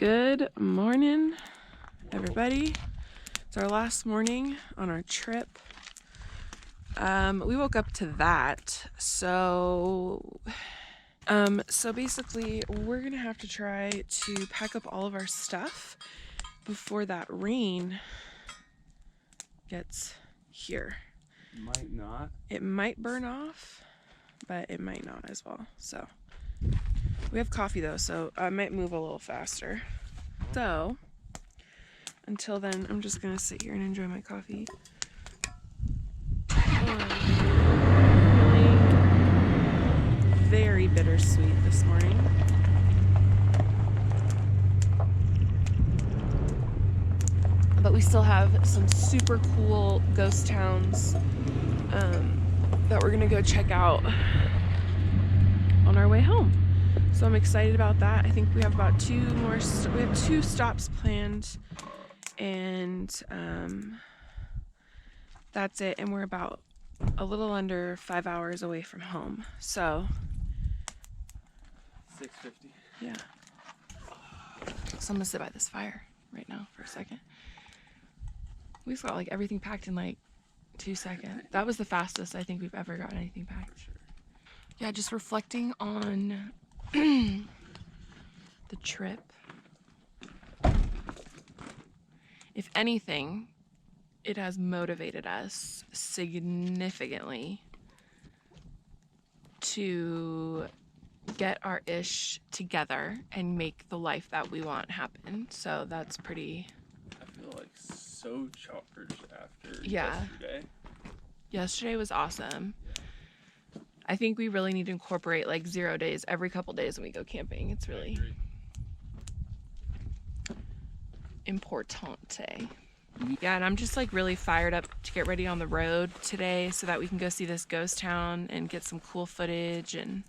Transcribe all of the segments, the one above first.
Good morning, everybody. It's our last morning on our trip. We woke up to that, so basically we're gonna have to try to pack up all of our stuff before that rain gets here. Might not. It might burn off, but it might not as well. So we have coffee though, so I might move a little faster. So until then, I'm just gonna sit here and enjoy my coffee. Feeling very bittersweet this morning. But we still have some super cool ghost towns that we're gonna go check out on our way home. So I'm excited about that. I think we have about we have two stops planned, and that's it. And we're about a little under 5 hours away from home. So 6:50. yeah. So I'm gonna sit by this fire right now for a second. We just got like everything packed in like 2 seconds. That was the fastest I think we've ever gotten anything packed. Sure. Yeah, just reflecting on the trip. If anything, it has motivated us significantly to get our ish together and make the life that we want happen. So that's pretty... I feel like so charged after Yeah. yesterday. Yesterday was awesome. I think we really need to incorporate like 0 days every couple days when we go camping. It's really importante. Yeah, and I'm just like really fired up to get ready on the road today so that we can go see this ghost town and get some cool footage and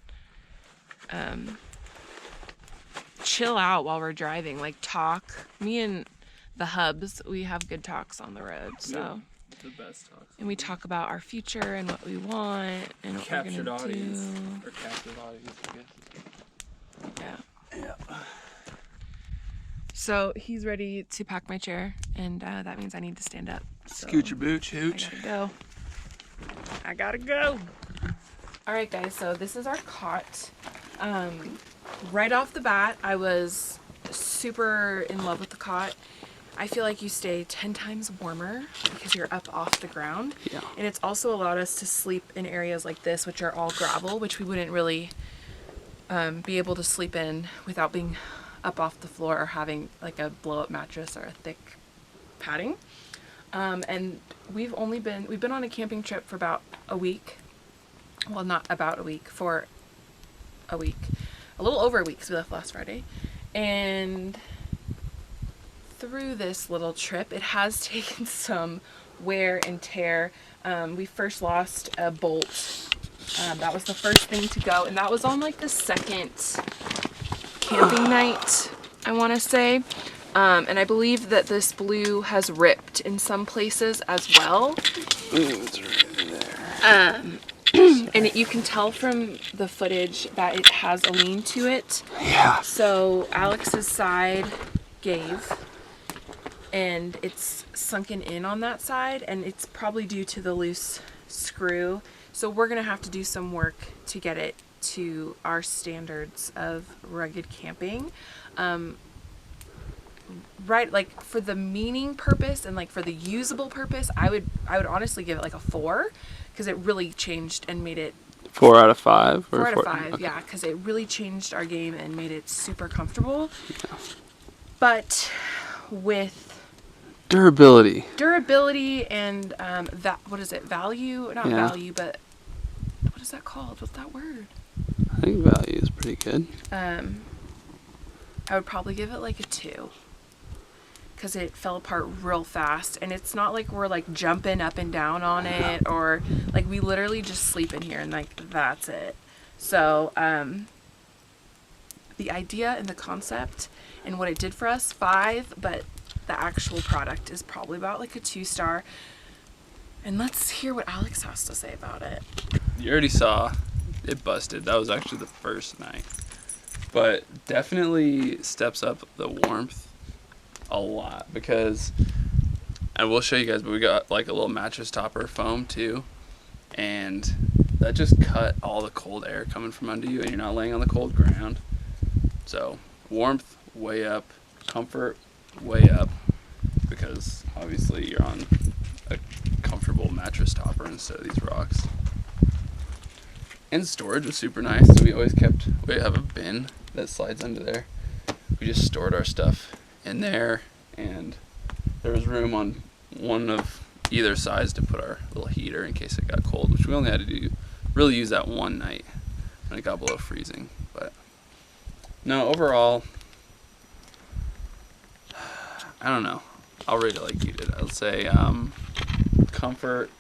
chill out while we're driving, like talk. Me and the hubs, we have good talks on the road, so Yeah, the best talks. and we talk about our future and what we want and what Captured we're gonna audience. do. Or captive audience, I guess. Yeah. Yeah. So he's ready to pack my chair, and that means I need to stand up. So Scoot your booch, hooch. I gotta go. All right, guys. So this is our cot. Right off the bat, I was super in love with the cot. I feel like you stay 10 times warmer because you're up off the ground. Yeah. And it's also allowed us to sleep in areas like this, which are all gravel, which we wouldn't really be able to sleep in without being up off the floor or having like a blow-up mattress or a thick padding. And we've been on a camping trip for about a week. Well, not about a week, for a week. A little over a week because we left last Friday. And through this little trip, it has taken some wear and tear. We first lost a bolt. That was the first thing to go, and that was on like the second camping night, I want to say. And I believe that this blue has ripped in some places as well. It's right there. And you can tell from the footage that it has a lean to it. Yeah. So Alex's side gave, and it's sunken in on that side, and it's probably due to the loose screw. So we're gonna have to do some work to get it to our standards of rugged camping. Right, like for the meaning purpose and like for the usable purpose, I would honestly give it like a 4, because it really changed and made it 4 out of 5. 4 out of 5, okay. yeah, because it really changed our game and made it super comfortable. Yeah. But with Durability and what is it? Value? Not value, but what is that called? What's that word? I think value is pretty good. I would probably give it like a 2. Because it fell apart real fast, and it's not like we're like jumping up and down on it, or like we literally just sleep in here and like that's it. So the idea and the concept and what it did for us, 5, but the actual product is probably about like a 2-star. And let's hear what Alex has to say about it. You already saw it busted. That was actually the first night. But definitely steps up the warmth a lot, because I will show you guys, but we got like a little mattress topper foam too, and that just cut all the cold air coming from under you, and you're not laying on the cold ground. So warmth way up, comfort way up, because obviously you're on a comfortable mattress topper instead of these rocks. And storage was super nice. So we have a bin that slides under there. We just stored our stuff in there, and there was room on one of either sides to put our little heater in case it got cold, which we only had to really use that one night when it got below freezing. But no, overall, I don't know. I'll rate it like you did. I'll say comfort.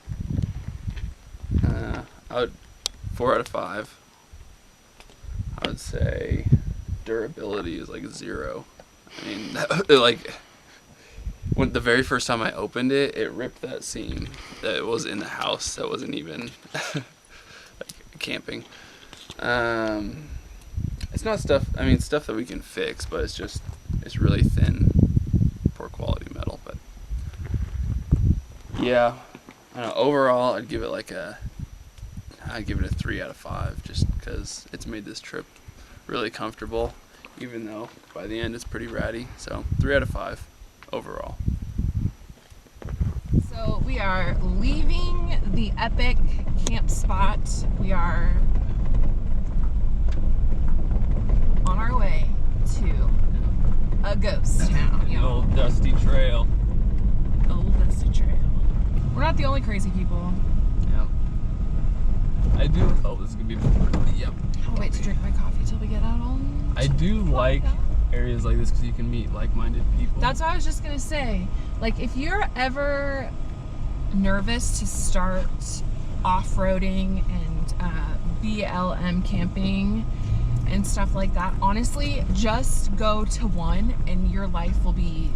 I would 4 out of 5. I would say durability is like 0. I mean, like when the very first time I opened it, it ripped that seam that was in the house. That wasn't even like camping. It's not stuff. I mean, stuff that we can fix, but it's really thin, poor quality metal. But yeah, I don't know. Overall, I'd give it a 3 out of 5, just because it's made this trip really comfortable, even though by the end it's pretty ratty. So 3 out of 5 overall. So we are leaving the epic camp spot. We are on our way to a ghost town. The old dusty trail. Old dusty trail. We're not the only crazy people. Yep. I do. Oh, this is gonna be. Yep. I'll wait to drink my coffee till we get out on. I do like areas like this because you can meet like-minded people. That's what I was just gonna say. Like, if you're ever nervous to start off-roading and BLM camping and stuff like that, honestly, just go to one and your life will be.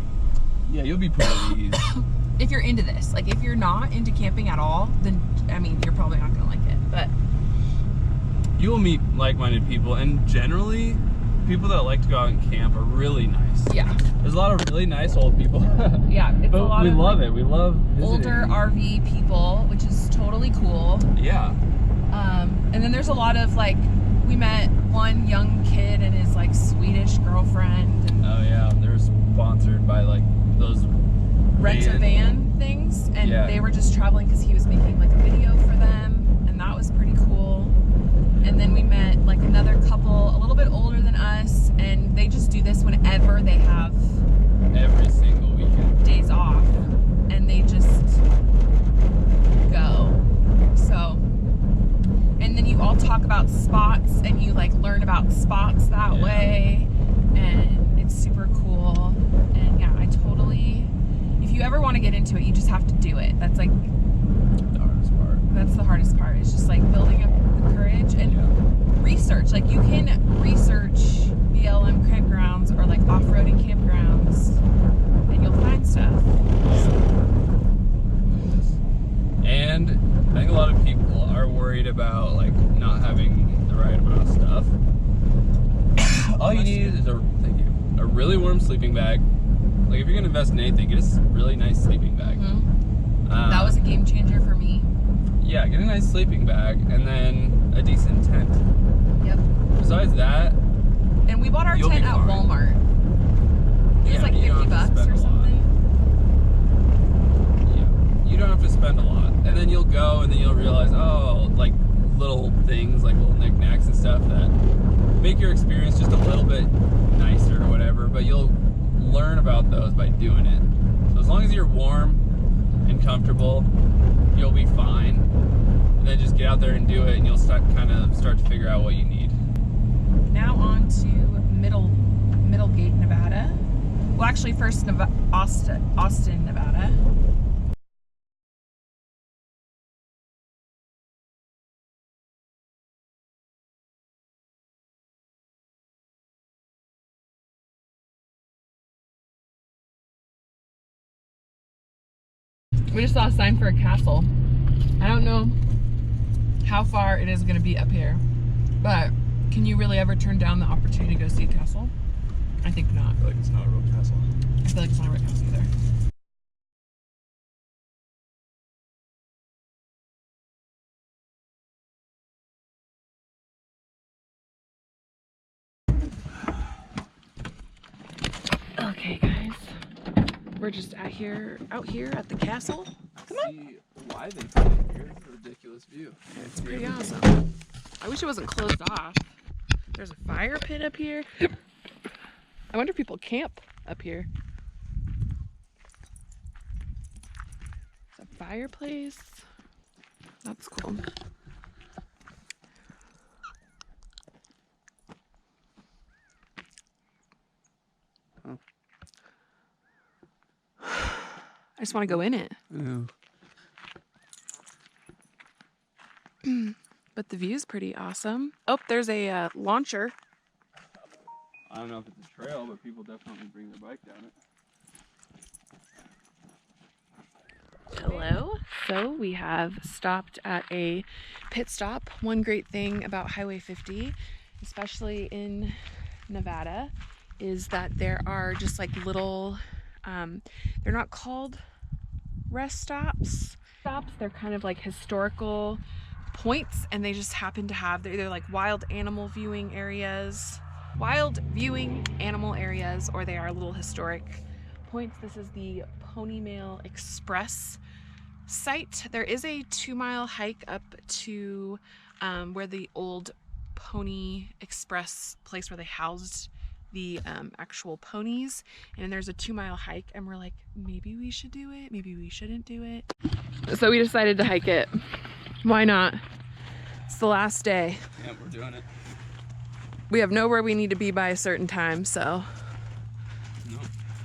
Yeah, you'll be pretty at ease. If you're into this. Like, if you're not into camping at all, then I mean, you're probably not gonna like it. But You will meet like-minded people, and generally, people that like to go out and camp are really nice. yeah, There's a lot of really nice old people. yeah, it's a But lot we of love like, it. We love visiting. older RV people, which is totally cool. Yeah. And then there's a lot of like, we met one young kid and his like Swedish girlfriend, and Oh yeah, they're sponsored by like those rent a van things, and Yeah. they were just traveling because he was making like a video for them, and that was pretty cool. And then we met like another couple a little bit older than us, and they just do this whenever they have every single weekend. days off, and they just go. So, and then you all talk about spots, and you like learn about spots that Yeah. way, and it's super cool. And yeah, I totally, if you ever want to get into it, you just have to do it. That's like, The hardest part. that's the hardest part. It's just like building up the courage and Yeah. research. Like, you can research BLM campgrounds or like off-roading campgrounds, and you'll find stuff. And I think a lot of people are worried about like not having the right amount of stuff. All you need is a really warm sleeping bag. Like, if you're gonna invest in anything, get a really nice sleeping bag. That was a game changer for me. Yeah, get a nice sleeping bag, and then a decent tent. Yep. Besides that, And we bought our You'll tent be at fine. Walmart. It was Yeah, like you don't $50 have to spend or a lot. something. yeah, you don't have to spend a lot. And then you'll go, and then you'll realize, oh, like little things, like little knickknacks and stuff that make your experience just a little bit nicer or whatever. But you'll learn about those by doing it. So as long as you're warm and comfortable, you'll be fine. And then just get out there and do it, and you'll start to figure out what you need. Now on to Middlegate, Nevada. Well, actually, first Austin, Nevada. We just saw a sign for a castle. I don't know how far it is going to be up here, but Can you really ever turn down the opportunity to go see a castle? I think not. I feel like it's not a real castle. I feel like it's not a real castle either. Okay, guys, we're just out here at the castle. Come on. See why they put it here. It's a ridiculous view. It's pretty awesome. I wish it wasn't closed off. There's a fire pit up here. I wonder if people camp up here. It's a fireplace. That's cool. Oh. I just want to go in it. Ew. But the view's pretty awesome. Oh, there's a launcher. I don't know if it's a trail, but people definitely bring their bike down it. Hello. So we have stopped at a pit stop. One great thing about Highway 50, especially in Nevada, is that there are just like little, they're not called rest stops. They're kind of like historical points, and they just happen to have, they're either like wild animal viewing animal areas, or they are little historic points. This is the Pony Mail Express site. There is a 2-mile hike up to where the old Pony Express place where they housed the actual ponies, and there's a 2-mile hike, and we're like, maybe we should do it, maybe we shouldn't do it. So we decided to hike it. Why not? It's the last day. Yeah, we're doing it. We have nowhere we need to be by a certain time, so No.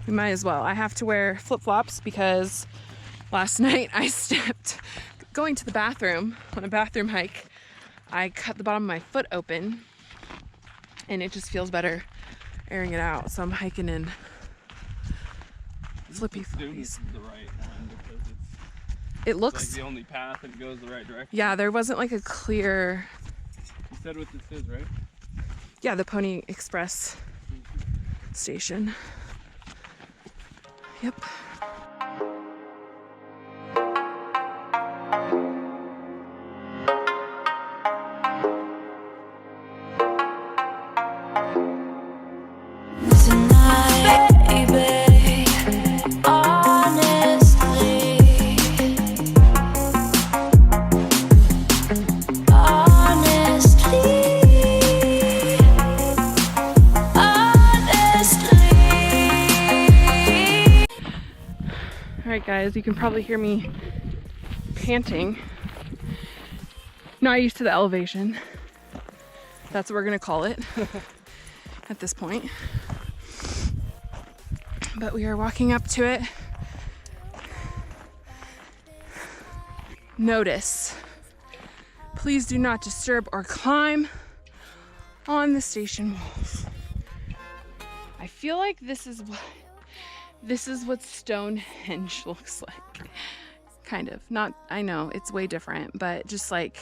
we might as well. I have to wear flip-flops because last night I stepped, going to the bathroom on a bathroom hike, I cut the bottom of my foot open, and it just feels better airing it out. So I'm hiking in flippy Assume floppies. this is the right one because It it's looks, like the only path and it goes the right direction. yeah, there wasn't like a clear, You said what this is, right? yeah, the Pony Express station. Yep. Alright guys, you can probably hear me panting. Not used to the elevation. That's what we're gonna call it at this point. But we are walking up to it. Notice, please do not disturb or climb on the station walls. I feel like this is what Stonehenge looks like. Kind of. Not, I know, it's way different, but just like,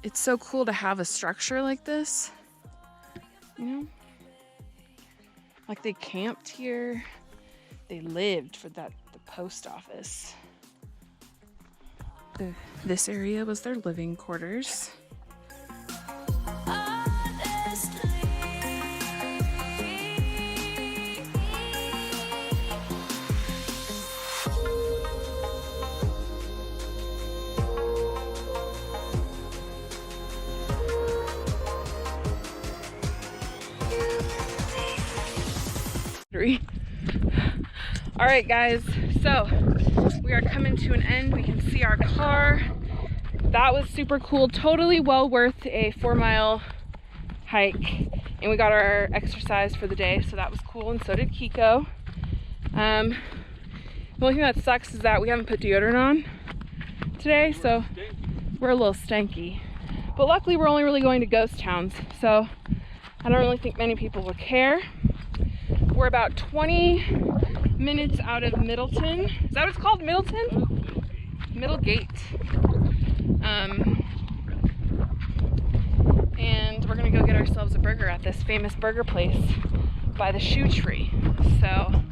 it's so cool to have a structure like this, you know? Like they camped here, they lived for the post office. This area was their living quarters. All right guys, so we are coming to an end. We can see our car. That was super cool, totally well worth a 4-mile hike, and we got our exercise for the day, so that was cool, and so did Kiko. The only thing that sucks is that we haven't put deodorant on today, so we're a little stanky, but luckily we're only really going to ghost towns, so I don't really think many people will care. We're about 20 minutes out of Middleton. Is that what it's called? Middleton? Middlegate. And we're gonna go get ourselves a burger at this famous burger place by the shoe tree. So